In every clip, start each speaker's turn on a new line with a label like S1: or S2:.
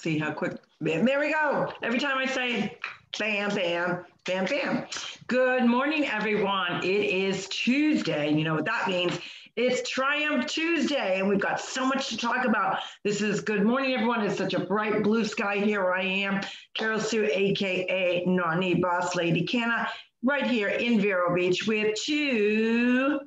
S1: See how quick, there we go. Every time I say bam, bam, bam, bam. Good morning, everyone. It is Tuesday. You know what that means. It's Triumph Tuesday, and we've got so much to talk about. This is good morning, everyone. It's such a bright blue sky here. I am Carol Sue, AKA Nani Boss Lady Canna, right here in Vero Beach with two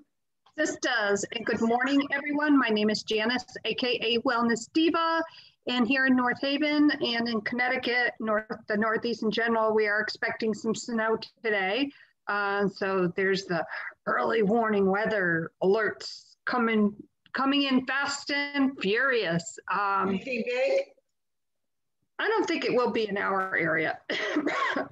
S2: Sistas. And good morning, everyone. My name is Janice, AKA Wellness Diva. And here in North Haven and in Connecticut, the Northeast in general, we are expecting some snow today. So there's the early warning weather alerts coming in fast and furious.
S1: Anything big?
S2: I don't think it will be in our area.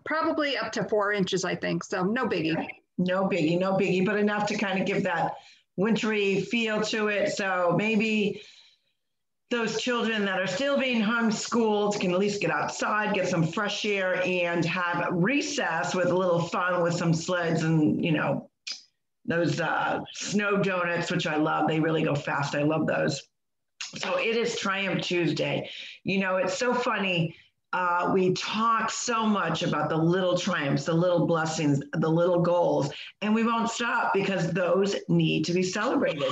S2: Probably up to 4 inches, I think. So no biggie.
S1: No biggie, but enough to kind of give that wintry feel to it. So maybe those children that are still being homeschooled can at least get outside, get some fresh air, and have recess with a little fun with some sleds and, you know, those snow donuts, which I love. They really go fast. I love those. So it is Triumph Tuesday. You know, it's so funny. We talk so much about the little triumphs, the little blessings, the little goals, and we won't stop because those need to be celebrated.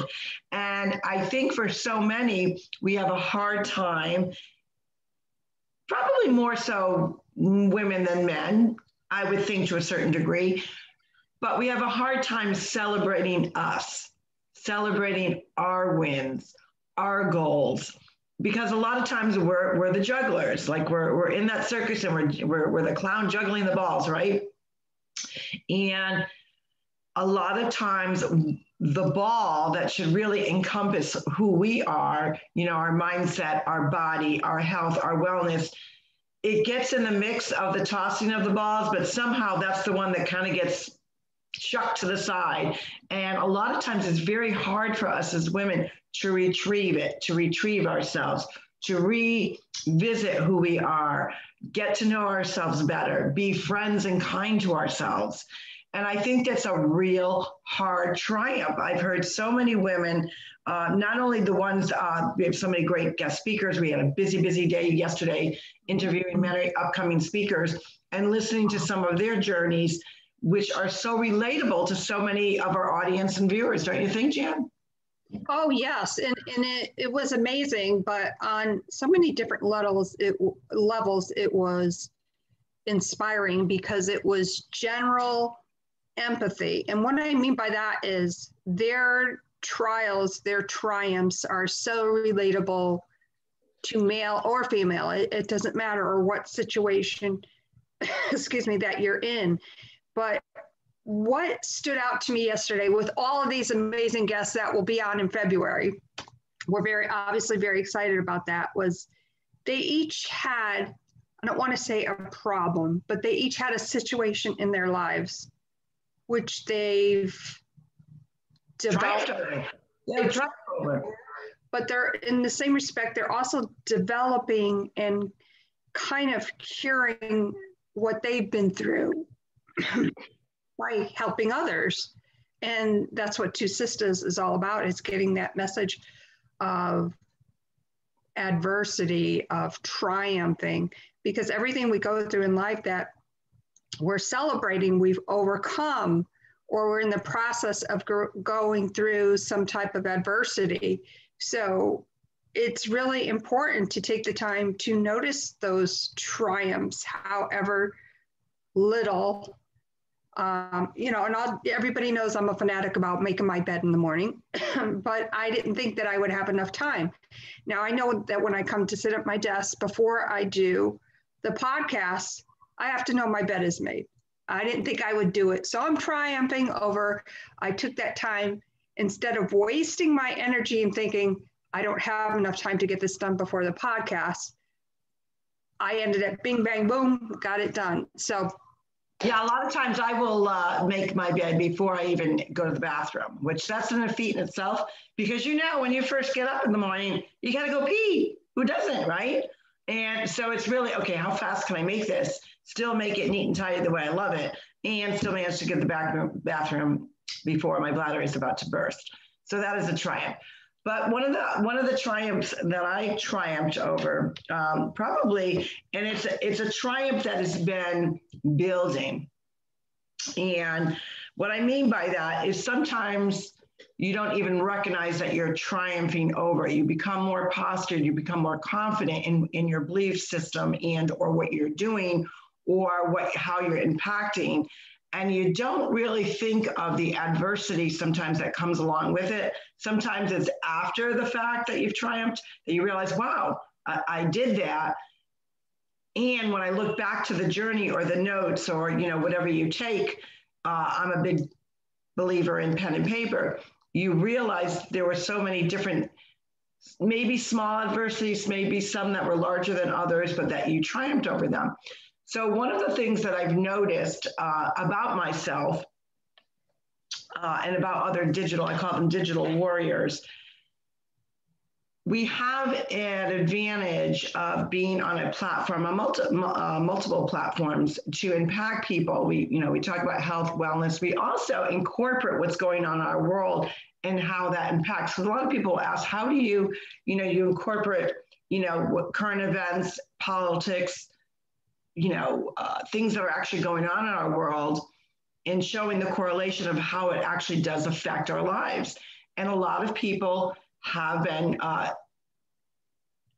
S1: And I think for so many, we have a hard time, probably more so women than men, I would think to a certain degree, but we have a hard time celebrating us, celebrating our wins, our goals. Because a lot of times we're the jugglers, like we're in that circus and we're the clown juggling the balls, right? And a lot of times the ball that should really encompass who we are, you know, our mindset, our body, our health, our wellness, it gets in the mix of the tossing of the balls, but somehow that's the one that kind of gets chucked to the side. And a lot of times it's very hard for us as women to retrieve it, to retrieve ourselves, to revisit who we are, get to know ourselves better, be friends and kind to ourselves. And I think that's a real hard triumph. I've heard so many women, not only the ones, we have so many great guest speakers. We had a busy day yesterday interviewing many upcoming speakers and listening to some of their journeys, which are so relatable to so many of our audience and viewers. Don't you think, Jan?
S2: Oh, yes. And it was amazing, but on so many different levels, it was inspiring because it was general empathy. And what I mean by that is their trials, their triumphs are so relatable to male or female. It doesn't matter or what situation, excuse me, that you're in. But what stood out to me yesterday with all of these amazing guests that will be on in February, we're obviously very excited about that, was they each had, I don't want to say a problem, but they each had a situation in their lives which they've developed. But they're in the same respect, they're also developing and kind of curing what they've been through by helping others. And that's what TwoSistas is all about. It's getting that message of adversity, of triumphing, because everything we go through in life that we're celebrating, we've overcome, or we're in the process of going through some type of adversity. So it's really important to take the time to notice those triumphs, however little. You know, and everybody knows I'm a fanatic about making my bed in the morning, but I didn't think that I would have enough time. Now I know that when I come to sit at my desk before I do the podcast, I have to know my bed is made. I didn't think I would do it. So I'm triumphing over, I took that time instead of wasting my energy and thinking I don't have enough time to get this done before the podcast. I ended up bing, bang, boom, got it done. So
S1: yeah, a lot of times I will make my bed before I even go to the bathroom, which that's a feat in itself, because you know, when you first get up in the morning, you got to go pee. Who doesn't, right? And so it's really, okay, how fast can I make this? Still make it neat and tidy the way I love it, and still manage to get the bathroom before my bladder is about to burst. So that is a triumph. But one of the triumphs that I triumphed over, probably, and it's a triumph that has been building. And what I mean by that is sometimes you don't even recognize that you're triumphing over. You become more postured, you become more confident in your belief system and or what you're doing or how you're impacting. And you don't really think of the adversity sometimes that comes along with it. Sometimes it's after the fact that you've triumphed that you realize, wow, I did that. And when I look back to the journey or the notes or, whatever you take, I'm a big believer in pen and paper. You realize there were so many different, maybe small adversities, maybe some that were larger than others, but that you triumphed over them. So one of the things that I've noticed about myself and about other I call them digital warriors, we have an advantage of being on a platform, multiple platforms to impact people. We talk about health, wellness. We also incorporate what's going on in our world and how that impacts. Because a lot of people ask, how do you incorporate, what current events, politics, things that are actually going on in our world and showing the correlation of how it actually does affect our lives. And a lot of people have been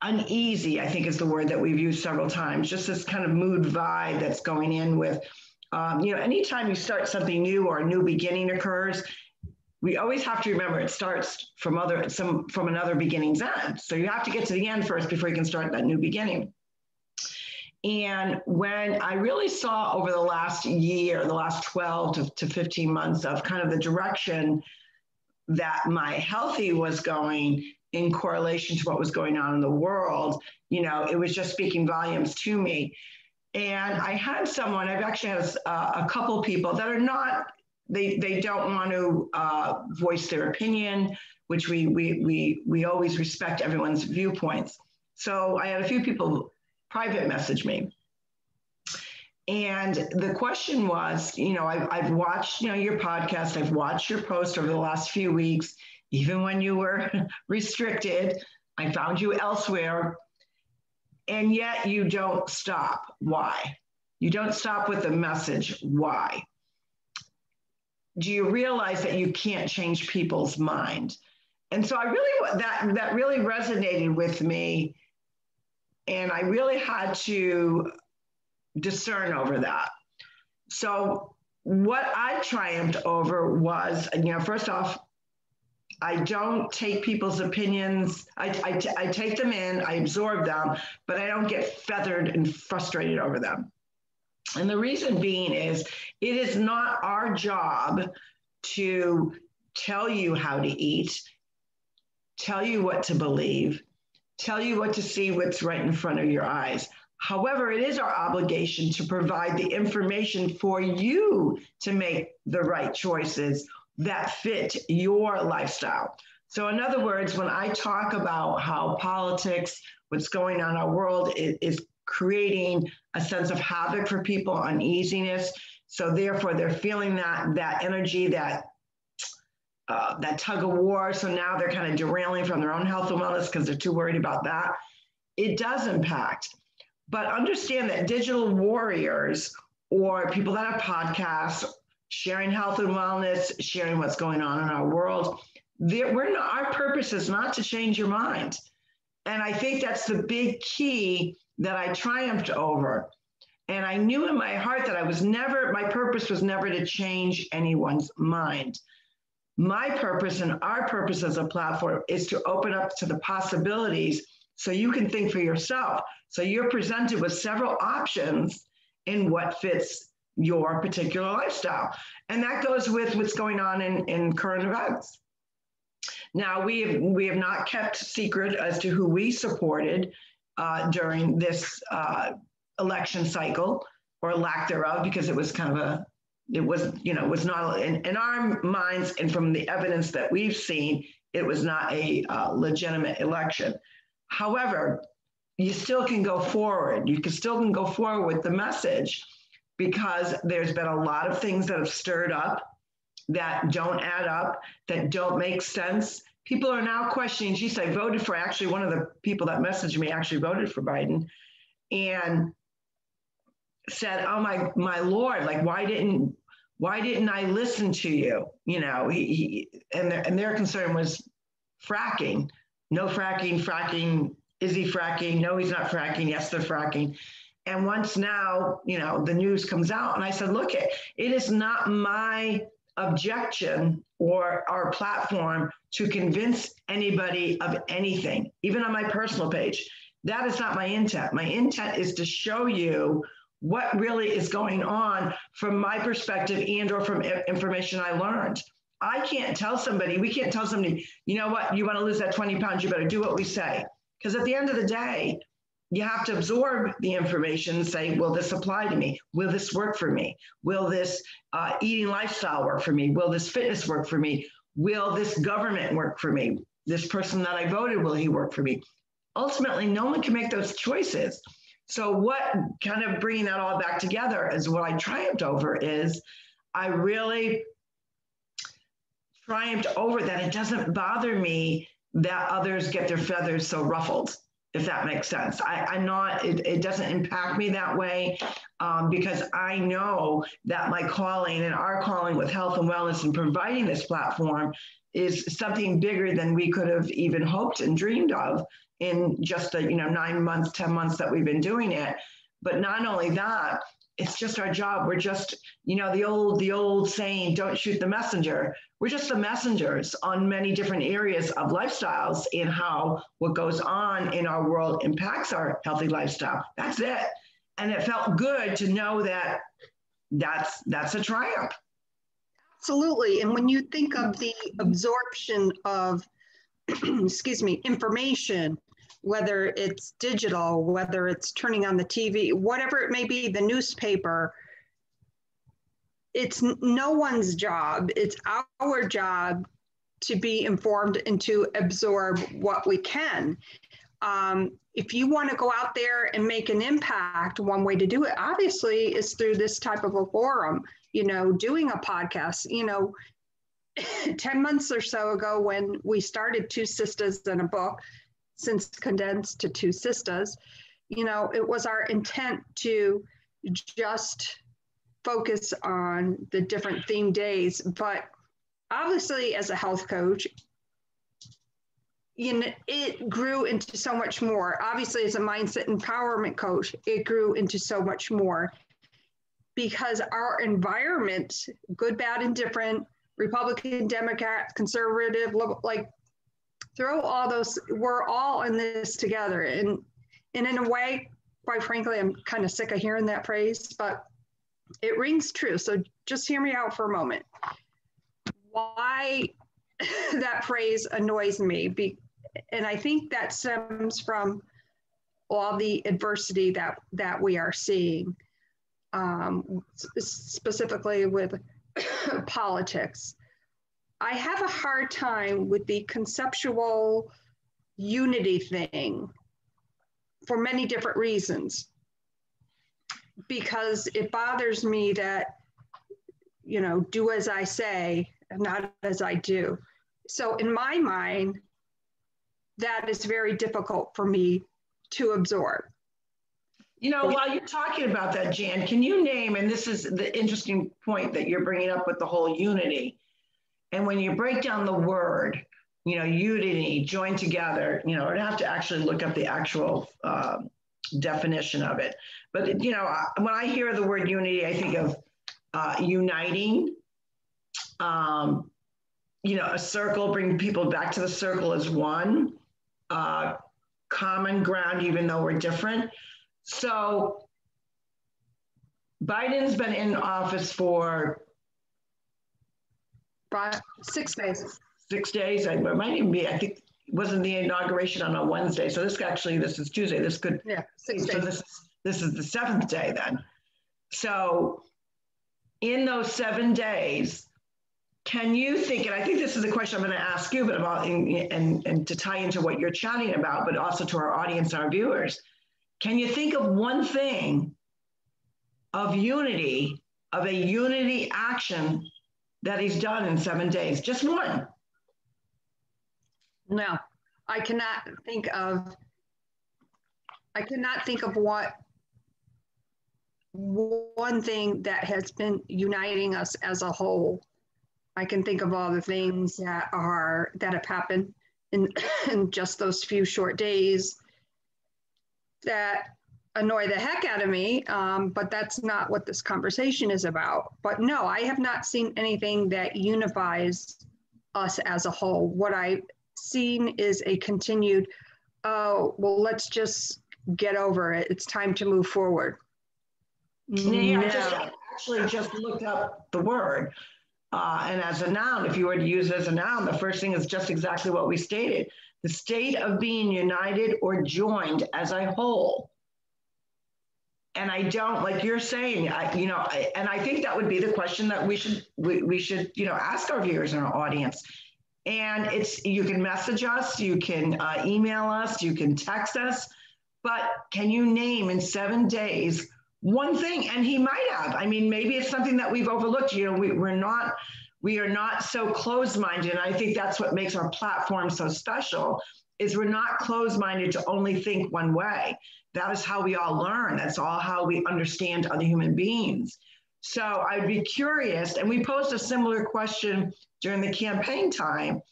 S1: uneasy, I think is the word that we've used several times, just this kind of mood vibe that's going in with, anytime you start something new or a new beginning occurs, we always have to remember it starts from another beginning's end. So you have to get to the end first before you can start that new beginning. And when I really saw over the last year, the last 12 to 15 months of kind of the direction that my healthy was going in correlation to what was going on in the world, it was just speaking volumes to me. And I had someone, I've actually had a couple people that are not, they don't want to voice their opinion, which we always respect everyone's viewpoints. So I had a few people private message me. And the question was, I've watched, your podcast, I've watched your post over the last few weeks, even when you were restricted, I found you elsewhere, and yet you don't stop. Why? You don't stop with the message. Why? Do you realize that you can't change people's mind? And so that really resonated with me. And I really had to discern over that. So what I triumphed over was, first off, I don't take people's opinions. I take them in, I absorb them, but I don't get feathered and frustrated over them. And the reason being is it is not our job to tell you how to eat, tell you what to believe, tell you what to see, what's right in front of your eyes. However, it is our obligation to provide the information for you to make the right choices that fit your lifestyle. So in other words, when I talk about how politics, what's going on in our world is creating a sense of havoc for people, uneasiness. So therefore they're feeling that energy, that tug of war. So now they're kind of derailing from their own health and wellness because they're too worried about that. It does impact. But understand that digital warriors or people that have podcasts, sharing health and wellness, sharing what's going on in our world, our purpose is not to change your mind. And I think that's the big key that I triumphed over. And I knew in my heart that my purpose was never to change anyone's mind. My purpose and our purpose as a platform is to open up to the possibilities so you can think for yourself. So you're presented with several options in what fits your particular lifestyle. And that goes with what's going on in current events. Now, we have not kept secret as to who we supported during this election cycle or lack thereof, because it was kind of it was not, in our minds and from the evidence that we've seen, it was not a legitimate election. However, you still can go forward. You still can go forward with the message because there's been a lot of things that have stirred up that don't add up, that don't make sense, people are now questioning, geez, I voted for, actually one of the people that messaged me actually voted for Biden and said, oh my Lord, like, why didn't I listen to you? You know, and their concern was fracking, no fracking, is he fracking? No, he's not fracking. Yes, they're fracking. And once now, you know, the news comes out and I said, look, it is not my objection or our platform to convince anybody of anything, even on my personal page. That is not my intent. My intent is to show you what really is going on from my perspective and or from information I learned. I can't tell somebody, we can't tell somebody, you know what, you want to lose that 20 pounds, you better do what we say. Because at the end of the day, you have to absorb the information and say, will this apply to me? Will this work for me? Will this eating lifestyle work for me? Will this fitness work for me? Will this government work for me? This person that I voted, will he work for me? Ultimately, no one can make those choices. So what kind of bringing that all back together is what I triumphed over is I really triumphed over that it doesn't bother me that others get their feathers so ruffled, if that makes sense. I'm not, it doesn't impact me that way because I know that my calling and our calling with health and wellness and providing this platform is something bigger than we could have even hoped and dreamed of in just the 9 months, 10 months that we've been doing it. But not only that, it's just our job. We're just, the old saying, don't shoot the messenger. We're just the messengers on many different areas of lifestyles and how what goes on in our world impacts our healthy lifestyle. That's it. And it felt good to know that that's a triumph.
S2: Absolutely. And when you think of the absorption of, information, whether it's digital, whether it's turning on the TV, whatever it may be, the newspaper, it's no one's job. It's our job to be informed and to absorb what we can. If you want to go out there and make an impact, one way to do it, obviously, is through this type of a forum, doing a podcast. 10 months or so ago when we started TwoSistas in a book, since condensed to TwoSistas, it was our intent to just focus on the different theme days. But obviously, as a health coach, it grew into so much more. Obviously, as a mindset empowerment coach, it grew into so much more because our environment, good, bad, and different, Republican, Democrat, conservative, like throw all those, we're all in this together. And in a way, quite frankly, I'm kind of sick of hearing that phrase, but it rings true. So just hear me out for a moment. Why that phrase annoys me. And I think that stems from all the adversity that we are seeing, specifically with politics. I have a hard time with the conceptual unity thing for many different reasons, because it bothers me that, do as I say, not as I do. So in my mind, that is very difficult for me to absorb.
S1: While you're talking about that, Jan, can you name, and this is the interesting point that you're bringing up with the whole unity, and when you break down the word, unity, join together, I'd have to actually look up the actual definition of it. But, when I hear the word unity, I think of uniting, a circle, bring people back to the circle as one, common ground, even though we're different. So Biden's been in office for
S2: 6 days.
S1: 6 days. It might even be, I think, wasn't the inauguration on a Wednesday. So this is Tuesday. This could,
S2: 6 days.
S1: So this is the 7th day then. So in those 7 days, can you think, and I think this is a question I'm going to ask you, but about, and to tie into what you're chatting about, but also to our audience, our viewers, can you think of one thing of a unity action that he's done in 7 days? Just one.
S2: No, I cannot think of, I cannot think of what one thing that has been uniting us as a whole. I can think of all the things that have happened in, in just those few short days that annoy the heck out of me, but that's not what this conversation is about. But no, I have not seen anything that unifies us as a whole. What I've seen is a continued, oh, well, let's just get over it. It's time to move forward.
S1: Yeah, I
S2: No.
S1: actually just looked up the word. And as a noun, if you were to use it as a noun, the first thing is just exactly what we stated. The state of being united or joined as a whole. And I don't, like you're saying, and I think that would be the question that we should ask our viewers and our audience. And you can message us, you can email us, you can text us, but can you name in 7 days one thing? And he might have. I mean, maybe it's something that we've overlooked. We are not so closed-minded. And I think that's what makes our platform so special, is we're not closed-minded to only think one way. That is how we all learn. That's all how we understand other human beings. So I'd be curious, and we posed a similar question during the campaign time.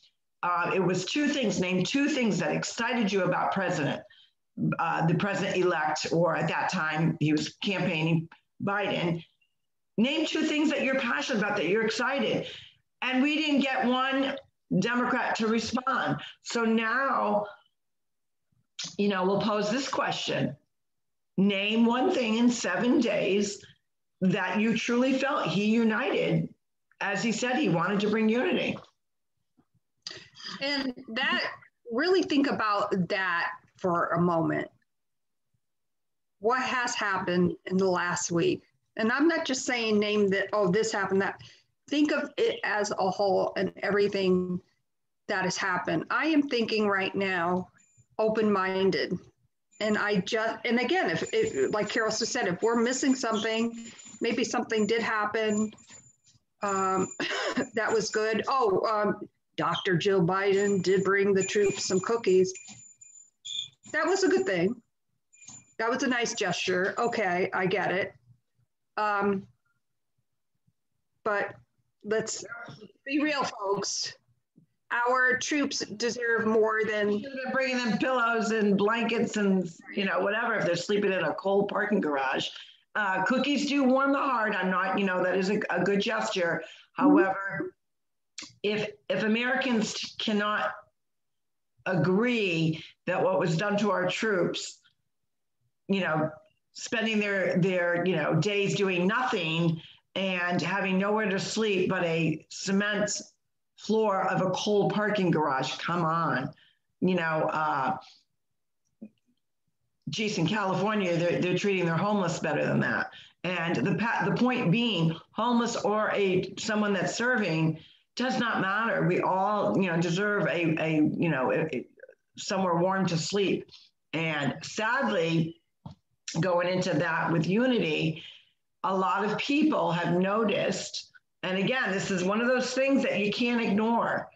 S1: It was 2 things, name 2 things that excited you about the president-elect, or at that time, he was campaigning Biden. Name 2 things that you're passionate about, that you're excited. And we didn't get one Democrat to respond. So now, we'll pose this question. Name one thing in 7 days that you truly felt he united, as he said he wanted to bring unity.
S2: And that, really think about that for a moment. What has happened in the last week? And I'm not just saying name that, oh, this happened, that. Think of it as a whole and everything that has happened. I am thinking right now, open-minded. And again, if like Carol just said, if we're missing something, maybe something did happen that was good. Dr. Jill Biden did bring the troops some cookies. That was a good thing. That was a nice gesture. Okay, I get it. But let's be real, folks. Our troops deserve more than...
S1: They're bringing them pillows and blankets and, whatever, if they're sleeping in a cold parking garage. Cookies do warm the heart. I'm not, that is a good gesture. However, if Americans cannot agree that what was done to our troops, spending their days doing nothing and having nowhere to sleep but a cement floor of a cold parking garage, come on. Geez, in California, they're treating their homeless better than that. And the point being, homeless or someone that's serving does not matter. We all, deserve a somewhere warm to sleep. And sadly, going into that with unity, a lot of people have noticed, and again, this is one of those things that you can't ignore.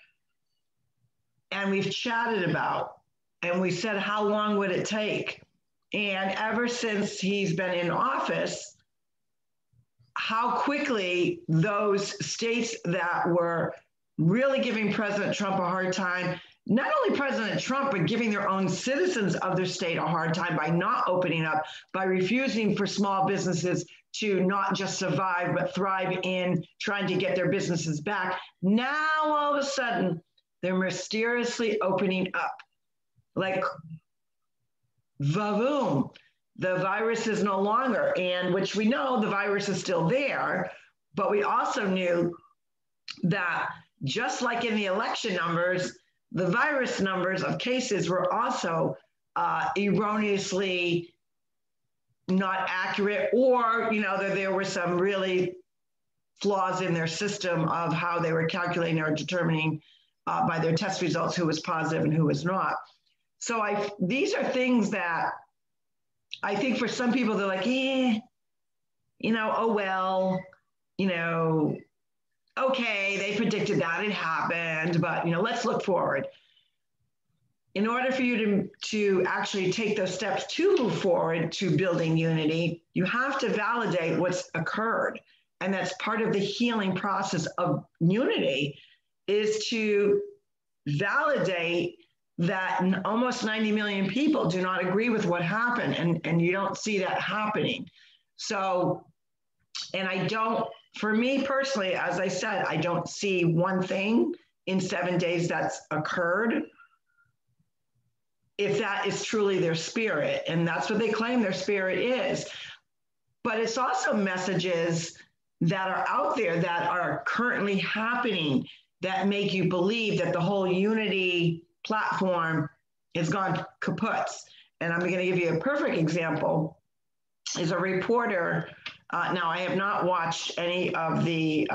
S1: And we've chatted about, and we said, how long would it take? And ever since he's been in office, how quickly those states that were really giving President Trump a hard time, not only President Trump, but giving their own citizens of their state a hard time by not opening up, by refusing for small businesses to not just survive, but thrive in trying to get their businesses back. Now, all of a sudden, they're mysteriously opening up. Like, va-boom, the virus is no longer, and which we know the virus is still there, but we also knew that just like in the election numbers, the virus numbers of cases were also erroneously not accurate, or that there were some really flaws in their system of how they were calculating or determining by their test results who was positive and who was not. So these are things that I think for some people, they're like, oh, well, okay, they predicted that, it happened, but, let's look forward. in order for you to actually take those steps to move forward to building unity, you have to validate what's occurred. And that's part of the healing process of unity, is to validate that almost 90 million people do not agree with what happened, and you don't see that happening. So, and I don't, for me personally, as I said, I don't see one thing in 7 days that's occurred, if that is truly their spirit, and that's what they claim their spirit is. But it's also messages that are out there that are currently happening that make you believe that the whole unity platform has gone kaput. And I'm going to give you a perfect example. Is a reporter, now I have not watched any of the,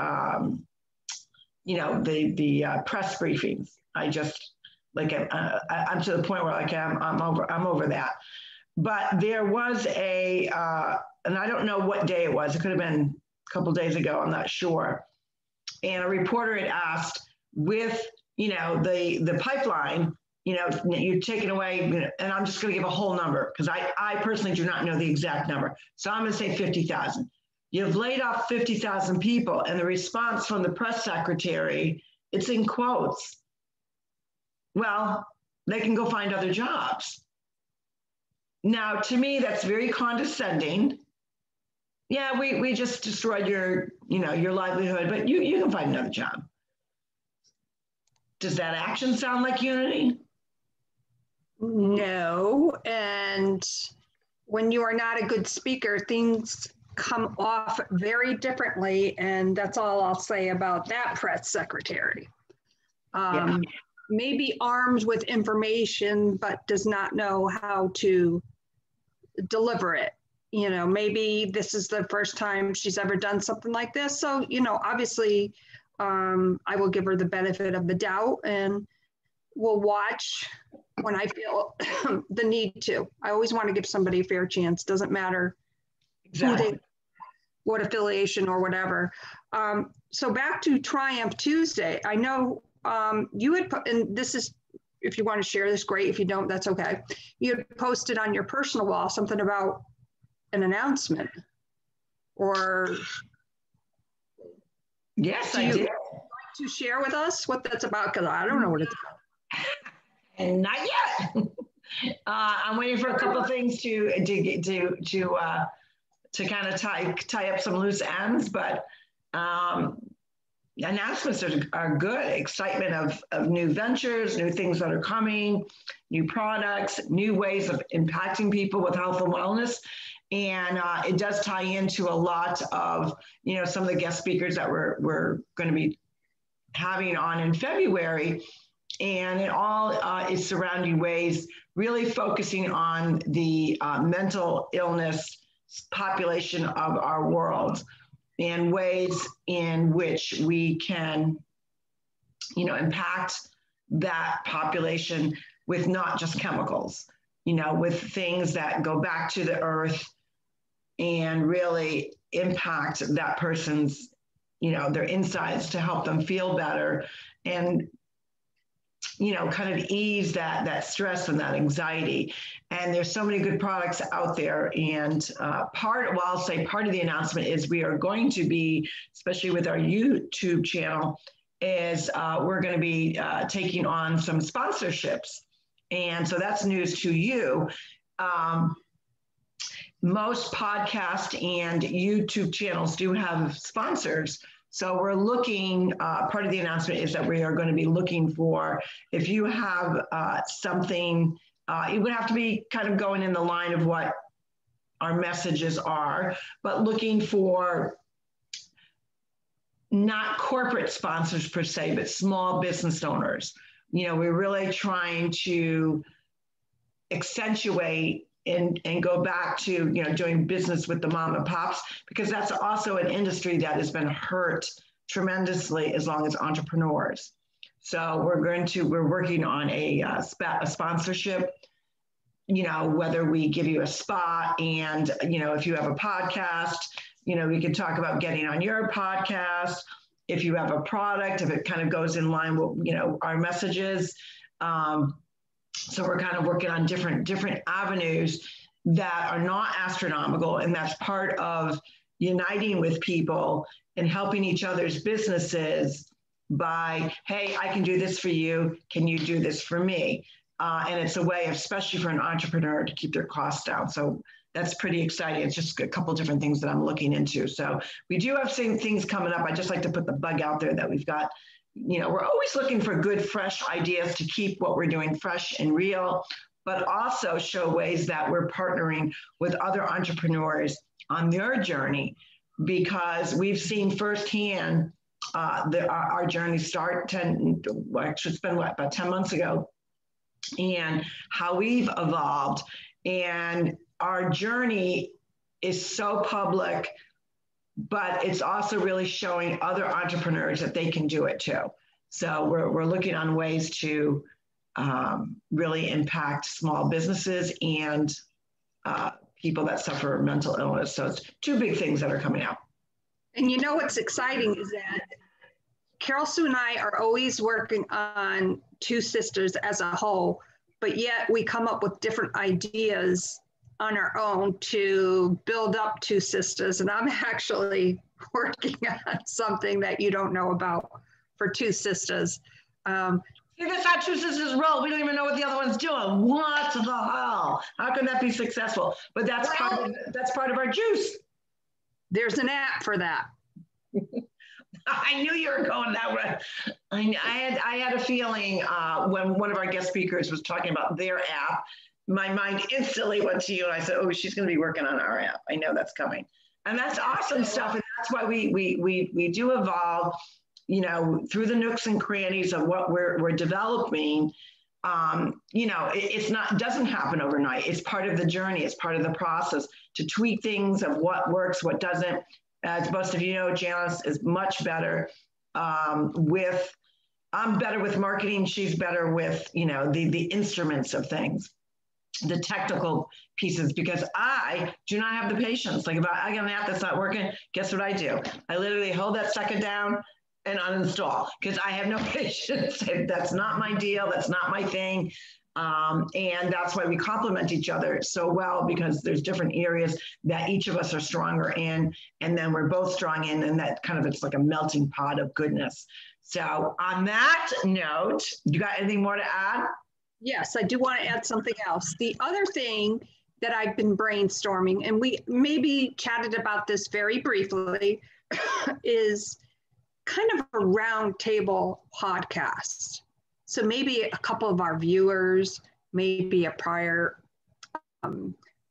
S1: the press briefings. I just, I'm to the point where I'm over that. But there was and I don't know what day it was. It could have been a couple of days ago. I'm not sure. And a reporter had asked, with the pipeline, you're taking away, and I'm just going to give a whole number because I personally do not know the exact number. So I'm going to say 50,000. You've laid off 50,000 people, and the response from the press secretary, it's in quotes. Well, they can go find other jobs. Now, to me, that's very condescending. Yeah, we just destroyed your livelihood, but you can find another job. Does that action sound like unity?
S2: No. And when you are not a good speaker, things come off very differently. And that's all I'll say about that press secretary. Maybe armed with information, but does not know how to deliver it. Maybe this is the first time she's ever done something like this. So, obviously, I will give her the benefit of the doubt, and we'll watch when I feel the need to. I always want to give somebody a fair chance. Doesn't matter
S1: exactly
S2: what affiliation or whatever. So back to Triumph Tuesday. I know you had put, and this is, if you want to share this, great. If you don't, that's okay. You had posted on your personal wall something about an announcement, or
S1: yes, I did.
S2: Like to share with us what that's about? Because I don't know what it's about.
S1: And not yet. I'm waiting for a couple of things to kind of tie up some loose ends, but announcements are good. Excitement of new ventures, new things that are coming, new products, new ways of impacting people with health and wellness. And it does tie into a lot of, some of the guest speakers that we're going to be having on in February. And it all is surrounding ways, really focusing on the mental illness population of our world, and ways in which we can, impact that population with not just chemicals, with things that go back to the earth and really impact that person's, their insides to help them feel better and, kind of ease that stress and that anxiety. And there's so many good products out there. And I'll say part of the announcement is we are going to be, especially with our YouTube channel, is we're going to be taking on some sponsorships. And so that's news to you. Most podcast and YouTube channels do have sponsors. So we're looking, part of the announcement is that we are going to be looking for, if you have something, it would have to be kind of going in the line of what our messages are, but looking for not corporate sponsors per se, but small business owners. We're really trying to accentuate and go back to, doing business with the mom and pops, because that's also an industry that has been hurt tremendously as long as entrepreneurs. So we're working on a sponsorship, whether we give you a spot and, if you have a podcast, we can talk about getting on your podcast. If you have a product, if it kind of goes in line with, our messages, So we're kind of working on different avenues that are not astronomical, and that's part of uniting with people and helping each other's businesses by, hey, I can do this for you. Can you do this for me? And it's a way, especially for an entrepreneur, to keep their costs down. So that's pretty exciting. It's just a couple different things that I'm looking into. So we do have some things coming up. I just like to put the bug out there that we've got. We're always looking for good, fresh ideas to keep what we're doing fresh and real, but also show ways that we're partnering with other entrepreneurs on their journey, because we've seen firsthand our journey start it's been about 10 months ago, and how we've evolved. And our journey is so public, but it's also really showing other entrepreneurs that they can do it too. So we're looking on ways to really impact small businesses and people that suffer mental illness. So it's two big things that are coming out.
S2: And what's exciting is that Carol Sue and I are always working on TwoSistas as a whole, but yet we come up with different ideas on our own to build up TwoSistas. And I'm actually working on something that you don't know about for TwoSistas.
S1: See, that's how TwoSistas roll. We don't even know what the other one's doing. What the hell? How can that be successful? But that's part of our juice.
S2: There's an app for that.
S1: I knew you were going that way. I had a feeling when one of our guest speakers was talking about their app, my mind instantly went to you, and I said, "Oh, she's going to be working on our app. I know that's coming," and that's awesome stuff. And that's why we do evolve, through the nooks and crannies of what we're developing. It doesn't happen overnight. It's part of the journey. It's part of the process to tweak things of what works, what doesn't. As most of you know, Janice is much better I'm better with marketing. She's better with, the instruments of things, the technical pieces, because I do not have the patience. Like if I get an app that's not working, guess what I do? I literally hold that sucker down and uninstall, because I have no patience. That's not my deal. That's not my thing. And that's why we complement each other so well, because there's different areas that each of us are stronger in, and then we're both strong in, and that kind of, it's like a melting pot of goodness. So on that note, you got anything more to add?
S2: Yes, I do want to add something else. The other thing that I've been brainstorming, and we maybe chatted about this very briefly, is kind of a round table podcast. So maybe a couple of our viewers, maybe a prior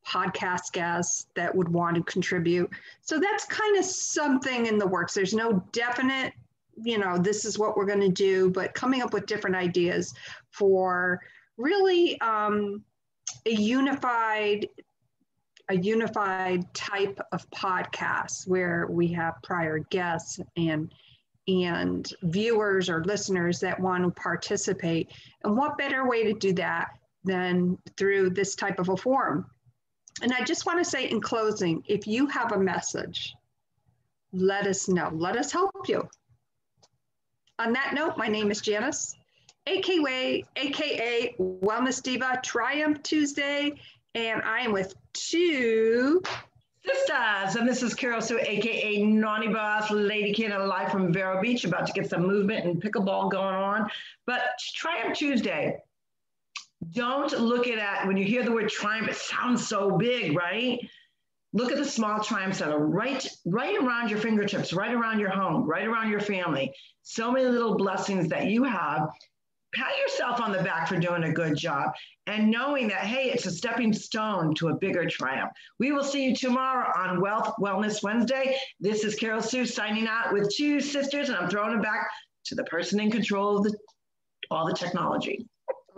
S2: podcast guest that would want to contribute. So that's kind of something in the works. There's no definite, this is what we're going to do, but coming up with different ideas for really a unified type of podcast where we have prior guests and viewers or listeners that want to participate. And what better way to do that than through this type of a forum? And I just want to say in closing, if you have a message, let us know. Let us help you. On that note, my name is Janice, aka Wellness Diva, TriumphTuesday, and I am with TwoSistas,
S1: and this is Carol Sue, aka Naughty Boss, Lady Canada, live from Vero Beach, about to get some movement and pickleball going on. But Triumph Tuesday, don't look at it, when you hear the word triumph, it sounds so big, right? Look at the small triumphs that are right around your fingertips, right around your home, right around your family. So many little blessings that you have. Pat yourself on the back for doing a good job, and knowing that, hey, it's a stepping stone to a bigger triumph. We will see you tomorrow on Wellness Wednesday. This is Carol Sue signing out with TwoSistas, and I'm throwing it back to the person in control of all the technology.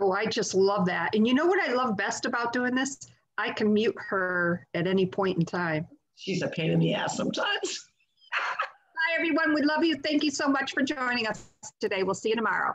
S2: Oh, I just love that. And you know what I love best about doing this? I can mute her at any point in time.
S1: She's a pain in the ass sometimes.
S2: Bye, everyone. We love you. Thank you so much for joining us today. We'll see you tomorrow.